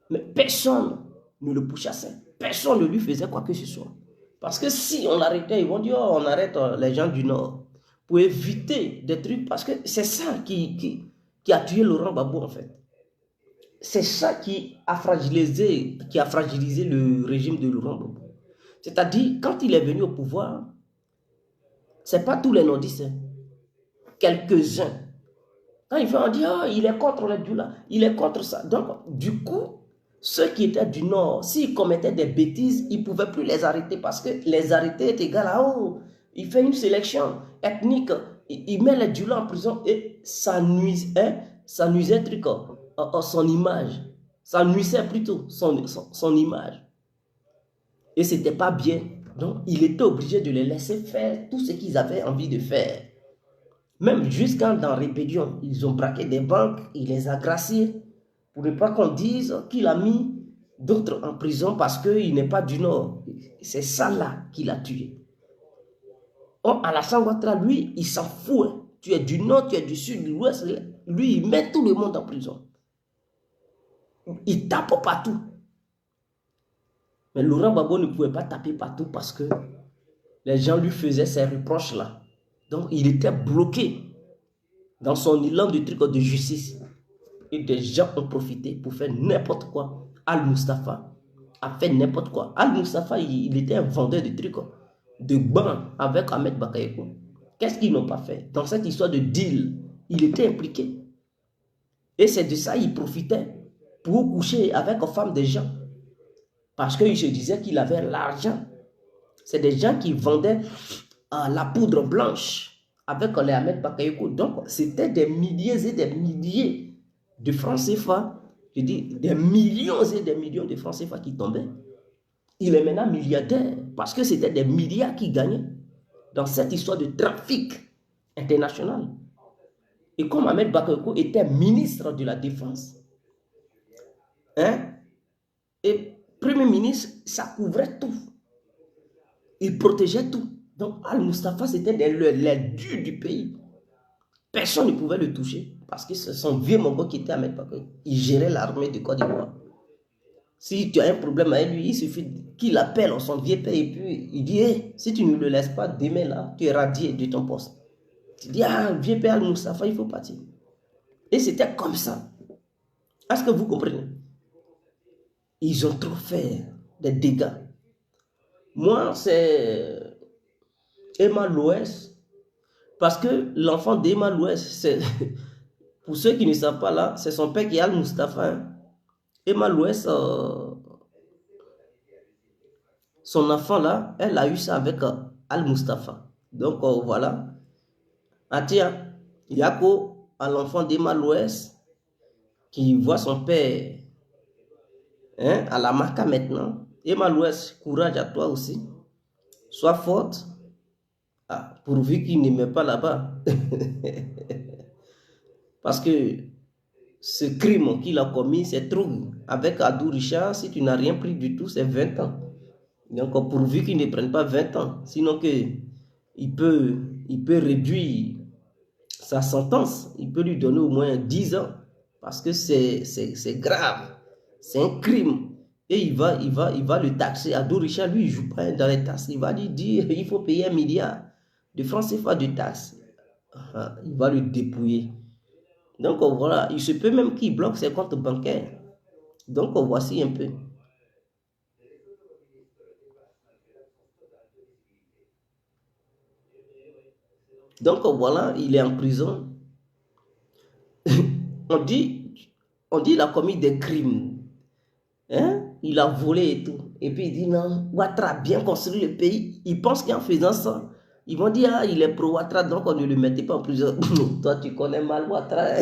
Mais personne ne le pourchassait. Personne ne lui faisait quoi que ce soit. Parce que si on l'arrêtait, ils vont dire, oh, on arrête les gens du Nord. Pour éviter des trucs, parce que c'est ça qui a tué Laurent Gbagbo en fait. C'est ça qui a fragilisé le régime de Laurent Gbagbo. C'est-à-dire, quand il est venu au pouvoir, ce n'est pas tous les nordistes, hein. Quelques-uns. Quand il fait, on dit, oh, il est contre les Dioula, il est contre ça. Donc, du coup, ceux qui étaient du Nord, s'ils commettaient des bêtises, ils ne pouvaient plus les arrêter parce que les arrêter est égal à, oh, il fait une sélection ethnique, il met les Dioula en prison et ça nuisait truc, son image. Ça nuisait plutôt son image. Et ce n'était pas bien. Donc, il était obligé de les laisser faire tout ce qu'ils avaient envie de faire. Même jusqu'à dans Rébellion, ils ont braqué des banques, il les a graciés pour ne pas qu'on dise qu'il a mis d'autres en prison parce qu'il n'est pas du Nord. C'est ça là qu'il a tué. Or, Alassane Ouattara, lui, il s'en fout. Hein. Tu es du Nord, tu es du Sud, de l'Ouest. Lui, il met tout le monde en prison. Il tape partout. Mais Laurent Gbagbo ne pouvait pas taper partout parce que les gens lui faisaient ces reproches-là. Donc, il était bloqué dans son élan de trucs de justice. Et des gens ont profité pour faire n'importe quoi. Al-Mustafa a fait n'importe quoi. Al-Mustafa, il était un vendeur de trucs, de bancs avec Ahmed Bakayoko. Qu'est-ce qu'ils n'ont pas fait? Dans cette histoire de deal, il était impliqué. Et c'est de ça qu'il profitait pour coucher avec les femmes des gens. Parce qu'il se disait qu'il avait l'argent. C'est des gens qui vendaient la poudre blanche avec les Ahmed Bakayoko. Donc, c'était des milliers et des milliers de francs CFA. Je dis des millions et des millions de francs CFA qui tombaient. Il est maintenant milliardaire parce que c'était des milliards qu'il gagnait dans cette histoire de trafic international. Et comme Ahmed Bakayoko était ministre de la Défense, hein, et Premier ministre, ça couvrait tout. Il protégeait tout. Donc Al-Mustafa, c'était les dieux du pays. Personne ne pouvait le toucher parce que c'est son vieux Mongo qui était Ahmed Bakayoko. Il gérait l'armée de Côte d'Ivoire. Si tu as un problème avec lui, il suffit qu'il appelle son vieux père et puis il dit, hey, si tu ne le laisses pas demain là, tu es radié de ton poste. Tu dis, ah, vieux père Al-Mustafa, il faut partir. Et c'était comme ça. Est-ce que vous comprenez? Ils ont trop fait des dégâts. Moi, c'est Emma Loès. Parce que l'enfant d'Emma Loès, c'est pour ceux qui ne savent pas là, c'est son père qui est Al-Mustafa. Hein. Emma Loès, son enfant là, elle a eu ça avec Al-Mustafa. Donc voilà. Atia, Yako, à l'enfant d'Emma Loès, qui voit son père hein, à la marque maintenant. Emma Loès, courage à toi aussi. Sois forte. Ah, pourvu qu'il ne met pas là-bas. Parce que ce crime qu'il a commis, c'est trop. Avec Adou Richard, si tu n'as rien pris du tout, c'est 20 ans. Donc, pourvu qu'il ne prenne pas 20 ans. Sinon, il peut réduire sa sentence. Il peut lui donner au moins 10 ans. Parce que c'est grave. C'est un crime. Et il va le taxer. Adou Richard, lui, il ne joue pas dans les taxes. Il va lui dire il faut payer 1 milliard de francs CFA de taxes. Il va le dépouiller. Donc voilà, il se peut même qu'il bloque ses comptes bancaires. Donc voici un peu. Donc voilà, il est en prison. on dit il a commis des crimes. Hein? Il a volé et tout. Et puis il dit non, Ouattara a bien construit le pays. Il pense qu'en faisant ça, ils vont dire ah, il est pro Ouattara, donc on ne le mettait pas en prison. Toi, tu connais mal Ouattara.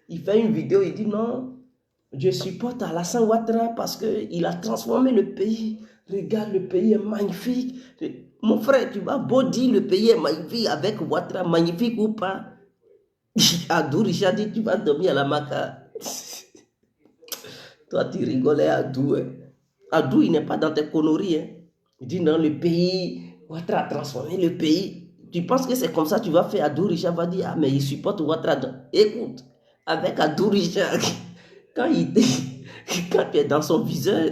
Il fait une vidéo, il dit non, je supporte Alassane Ouattara parce qu'il a transformé le pays. Regarde, le pays est magnifique. Mon frère, tu vas beau dire le pays est magnifique avec Ouattara, magnifique ou pas. Adou Richard dit tu vas dormir à la Maca. Toi, tu rigolais Adou. Hein. Adou, il n'est pas dans tes conneries. Hein. Il dit dans le pays, Ouattara a transformé le pays. Tu penses que c'est comme ça que tu vas faire? Adou Richard va dire, ah mais il supporte Ouattara. Écoute, avec Adou Richard, quand, quand tu es dans son viseur,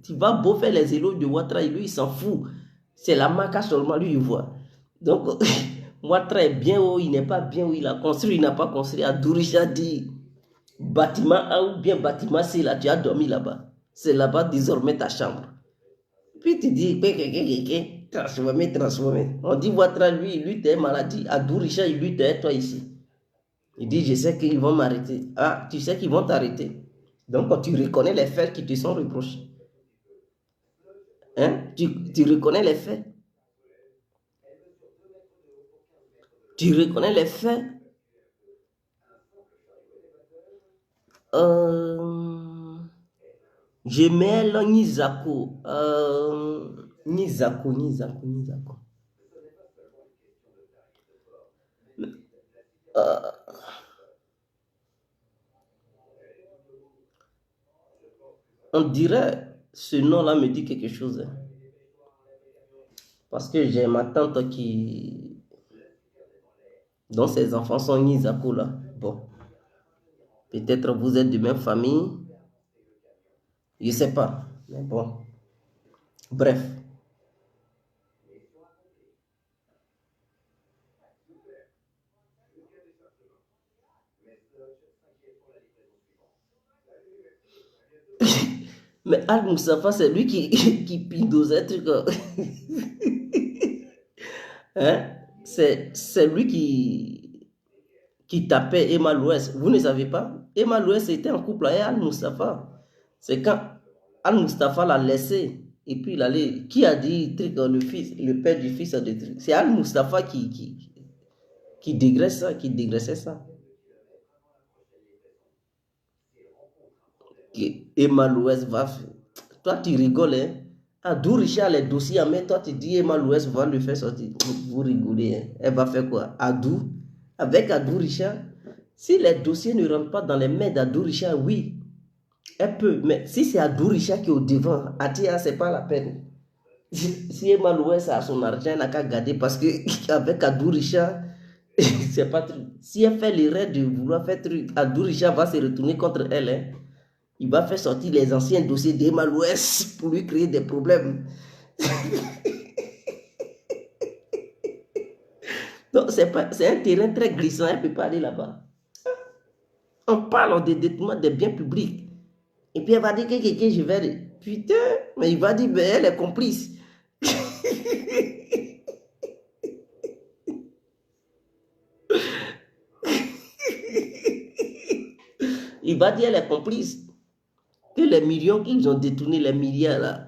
tu vas beau faire les éloges de Ouattara, lui il s'en fout. C'est la marque seulement, lui il voit. Donc, Ouattara est bien où il n'est pas bien où il a construit, il n'a pas construit. Adou Richard dit, bâtiment A ou bien bâtiment C, là, tu as dormi là-bas. C'est là-bas désormais ta chambre. Puis tu dis, transformer, transformer. On dit, Ouattara, lui, t'es maladie. Adou Richard, lui, t'es toi ici. Il dit, je sais qu'ils vont m'arrêter. Ah, tu sais qu'ils vont t'arrêter. Donc, quand tu reconnais les faits qui te sont reprochés. Hein? Tu reconnais les faits. Tu reconnais les faits. Je mets là Nizako. Nizako. On dirait, ce nom-là me dit quelque chose. Hein. Parce que j'ai ma tante dont ses enfants sont Nizako là. Bon. Peut-être vous êtes de même famille. Je ne sais pas. Mais bon. Bref. Mais Al Moustapha, c'est lui qui pindosait truc. Hein? C'est lui qui tapait Emma Louès. Vous ne savez pas? Emma Louès était en couple avec Al Moustapha. C'est quand Al Moustapha l'a laissé. Et puis il allait. Qui a dit truc, le père du fils a dit truc? C'est Al Moustapha qui dégraisse ça, qui dégraissait ça. Emma Louès va. Toi, tu rigoles, hein? Adou Richard, les dossiers, mais toi, tu dis Emma Louès va le faire sortir. Vous rigolez, hein? Elle va faire quoi? Adou? Avec Adou Richard? Si les dossiers ne rentrent pas dans les mains d'Adou Richard, oui, elle peut. Mais si c'est Adou Richard qui est au devant, Atia, c'est pas la peine. Si Emma Louès a son argent, elle n'a qu'à garder parce qu'avec Adou Richard, c'est pas truc. Si elle fait l'erreur de vouloir faire truc, Adou Richard va se retourner contre elle, hein? Il va faire sortir les anciens dossiers d'Emma Louès pour lui créer des problèmes. Donc, c'est un terrain très glissant, elle ne peut pas aller là-bas. On parle de détournement des biens publics. Et puis elle va dire que je vais... Putain, mais il va dire, ben, elle est complice. Il va dire, elle est complice. Que les millions qu'ils ont détournés, les milliards là.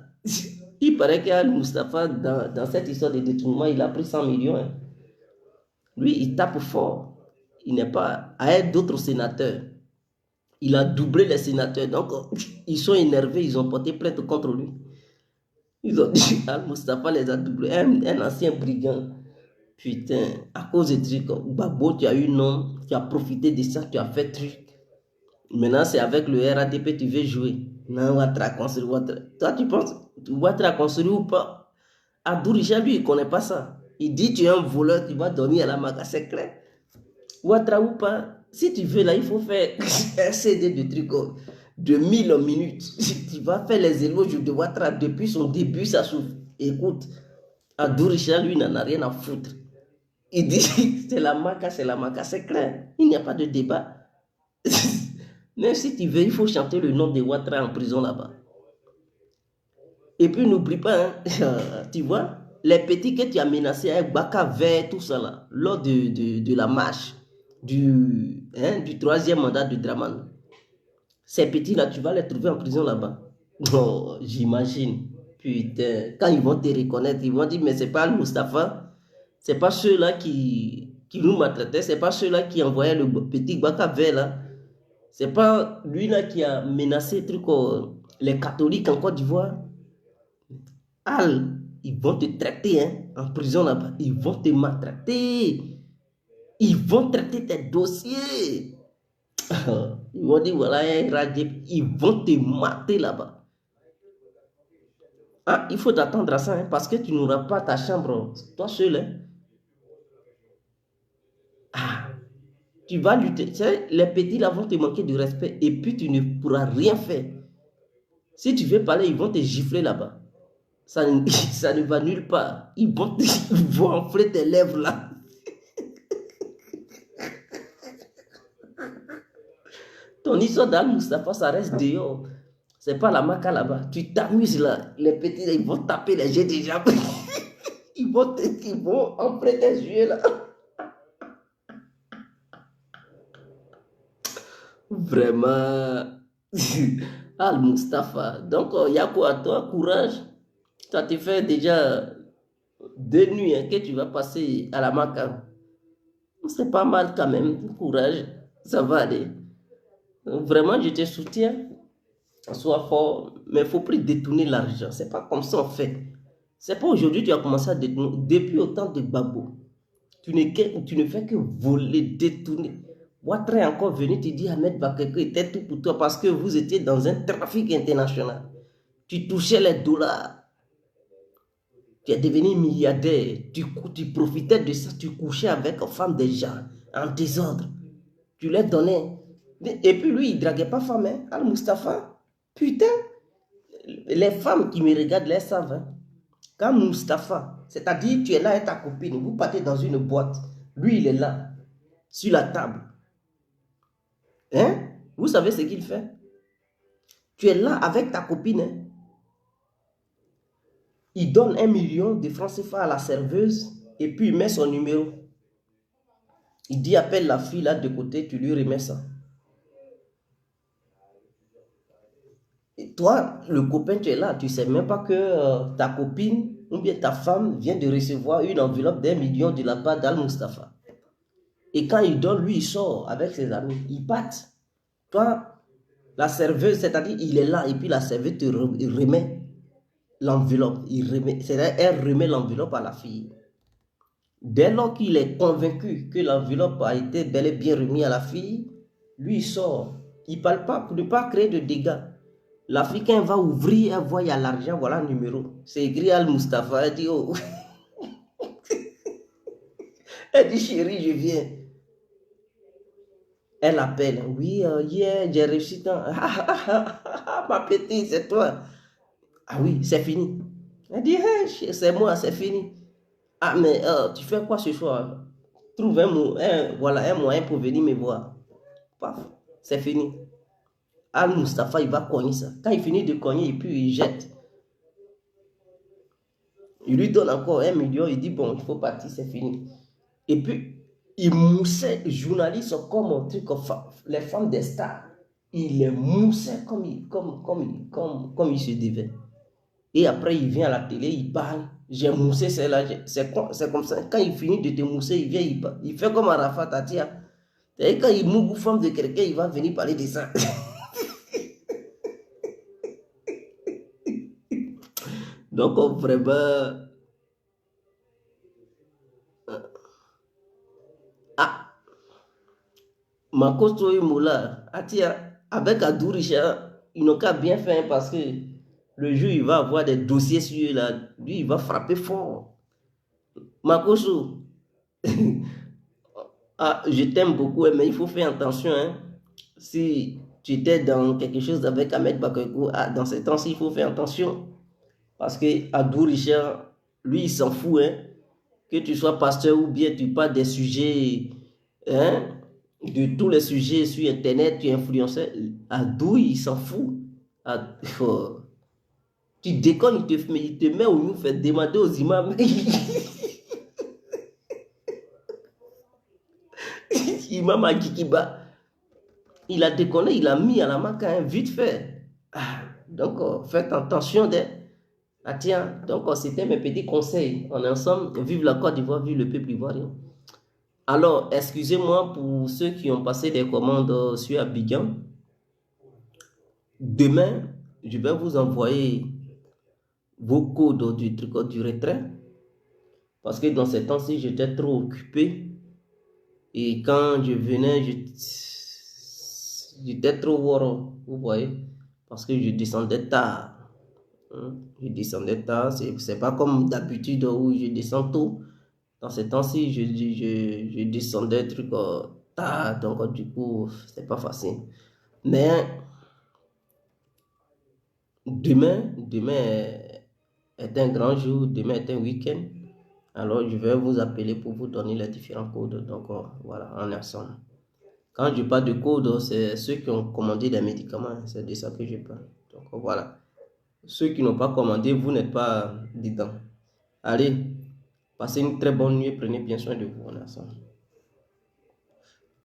Il paraît qu'Al Moustapha, dans cette histoire de détournement, il a pris 100 millions. Hein. Lui, il tape fort. Il n'est pas avec d'autres sénateurs. Il a doublé les sénateurs. Donc, ils sont énervés. Ils ont porté plainte contre lui. Ils ont dit, Al Moustapha les a doublés. Un ancien brigand. Putain, à cause de trucs. Babo, tu as eu nom. Tu as profité de ça. Tu as fait truc. Maintenant, c'est avec le RADP tu veux jouer. Non, Ouattara construit Ouattara. Toi, tu penses, Ouattara construit ou pas? Adou Richard, lui, il ne connaît pas ça. Il dit, tu es un voleur, tu vas dormir à la maca, c'est clair. Ouattara ou pas, si tu veux, là, il faut faire un CD de trucs de 1000 minutes. Tu vas faire les éloges de Ouattara depuis son début, ça souffle. Écoute, Adou Richard, lui, n'en a rien à foutre. Il dit, c'est la maca, c'est clair. Il n'y a pas de débat. Même si tu veux, il faut chanter le nom de Ouattara en prison là-bas. Et puis n'oublie pas, hein, tu vois, les petits que tu as menacés avec Baka Vert, tout ça là, lors de la marche du 3e mandat de Draman. Ces petits-là, tu vas les trouver en prison là-bas. Oh, j'imagine. Putain, quand ils vont te reconnaître, ils vont dire, mais c'est pas Moustapha, c'est pas ceux-là qui nous maltraitaient, c'est pas ceux-là qui envoyaient le petit Baka Vert là. C'est pas lui-là qui a menacé les catholiques en Côte d'Ivoire. Al, ils vont te traiter hein, en prison là-bas. Ils vont te maltraiter. Ils vont traiter tes dossiers. Ils vont dire, voilà, ils vont te mater là-bas. Ah, il faut t'attendre à ça, hein, parce que tu n'auras pas ta chambre, toi seul. Hein. Ah, tu vas lutter. Tu sais, les petits là vont te manquer de respect et puis tu ne pourras rien faire. Si tu veux parler, ils vont te gifler là-bas. Ça, ça ne va nulle part. Ils vont enfler tes lèvres là. Ton histoire d'Al-Mustafa, ça reste dehors. C'est pas la maca là-bas. Tu t'amuses là. Les petits, là, ils vont taper les jets déjà. Ils vont enfler tes yeux là. Vraiment. Al-Mustafa. Donc, il y a quoi? Toi, courage. Ça te fait déjà 2 nuits hein, que tu vas passer à la maca. C'est pas mal quand même. Courage. Ça va aller. Vraiment, je te soutiens. Sois fort, mais il ne faut plus détourner l'argent. C'est pas comme ça on fait. C'est pas aujourd'hui que tu as commencé à détourner. Depuis autant de Gbagbo, tu ne fais que voler, détourner. Ouattara est encore venu te dire Ahmed Bakayoko était tout pour toi parce que vous étiez dans un trafic international. Tu touchais les dollars. Tu es devenu milliardaire. Tu profitais de ça. Tu couchais avec une femme des gens en désordre. Tu leur donnais. Et puis lui, il ne draguait pas femme. Hein? Al-Mustafa. Putain. Les femmes qui me regardent, les savent. Hein. Quand Mustapha, c'est-à-dire tu es là avec ta copine, vous partez dans une boîte, lui il est là, sur la table. Hein? Vous savez ce qu'il fait? Tu es là avec ta copine. Hein? Il donne 1 million de francs CFA à la serveuse et puis il met son numéro. Il dit appelle la fille là de côté, tu lui remets ça. Et toi, le copain, tu es là, tu ne sais même pas que ta copine ou bien ta femme vient de recevoir une enveloppe d'1 million de la part d'Al-Mustafa. Et quand il donne, lui, il sort avec ses amis. Ils partent. Toi, la serveuse, c'est-à-dire, il est là et puis la serveuse te remet l'enveloppe. C'est-à-dire, elle remet l'enveloppe à la fille. Dès lors qu'il est convaincu que l'enveloppe a été bel et bien remise à la fille, lui, il sort. Il ne parle pas pour ne pas créer de dégâts. L'Africain va ouvrir, elle voit, il y a l'argent, voilà le numéro. C'est écrit Al-Mustafa. Elle dit, oh. Elle dit, chérie, je viens. Elle appelle. Oui, hier, j'ai réussi tant. Ma petite, c'est toi. Ah oui, c'est fini. Elle dit, hey, c'est moi, c'est fini. Ah, mais tu fais quoi ce soir? Trouve voilà, un moyen pour venir me voir. Paf, c'est fini. Al-Mustafa, il va cogner ça. Quand il finit de cogner, et puis il jette. Il lui donne encore 1 million. Il dit, bon, il faut partir, c'est fini. Et puis, il moussait les journalistes comme un truc, les femmes des stars. Il les moussait comme il se devait. Et après, il vient à la télé, il parle. J'ai moussé celle-là. C'est comme ça. Quand il finit de te mousser, il vient, il fait comme Arafat Atia. Et quand il mousse femme de quelqu'un, il va venir parler de ça. Donc, vraiment. Ah, Makoto et Moula, Atia, avec Adou Richard, ils n'ont qu'à bien faire parce que le jour, il va avoir des dossiers sur eux là. Lui, il va frapper fort. Makoso, ah, je t'aime beaucoup, mais il faut faire attention. Hein. Si tu étais dans quelque chose avec Ahmed Bakayoko, ah, dans ces temps-ci, il faut faire attention. Parce que Adou Richard, lui, il s'en fout. Hein. Que tu sois pasteur ou bien tu parles des sujets, hein, de tous les sujets sur Internet, tu es influenceur. Adou, il s'en fout. Oh, tu déconnes, il te met au nous, fait demander aux imams. Imam Akikiba, il a déconné, il a mis à la marque hein, vite fait. Ah, donc, faites attention. Ah tiens, donc c'était mes petits conseils. On est ensemble, vive la Côte d'Ivoire, vive le peuple ivoirien. Alors, excusez-moi pour ceux qui ont passé des commandes sur Abidjan. Demain, je vais vous envoyer vos codes du retrait. Parce que dans ces temps-ci, j'étais trop occupé. Et quand je venais, j'étais trop woro, vous voyez. Parce que je descendais tard. Je descendais tard. C'est pas comme d'habitude où je descends tôt. Dans ces temps-ci, je descendais truc tard. Donc, du coup, c'est pas facile. Mais demain est un grand jour. Demain est un week-end. Alors, je vais vous appeler pour vous donner les différents codes. Donc, voilà, on est ensemble. Quand je parle de codes, c'est ceux qui ont commandé des médicaments. C'est de ça que je parle. Donc, voilà. Ceux qui n'ont pas commandé, vous n'êtes pas dedans. Allez, passez une très bonne nuit. Prenez bien soin de vous. On est ensemble.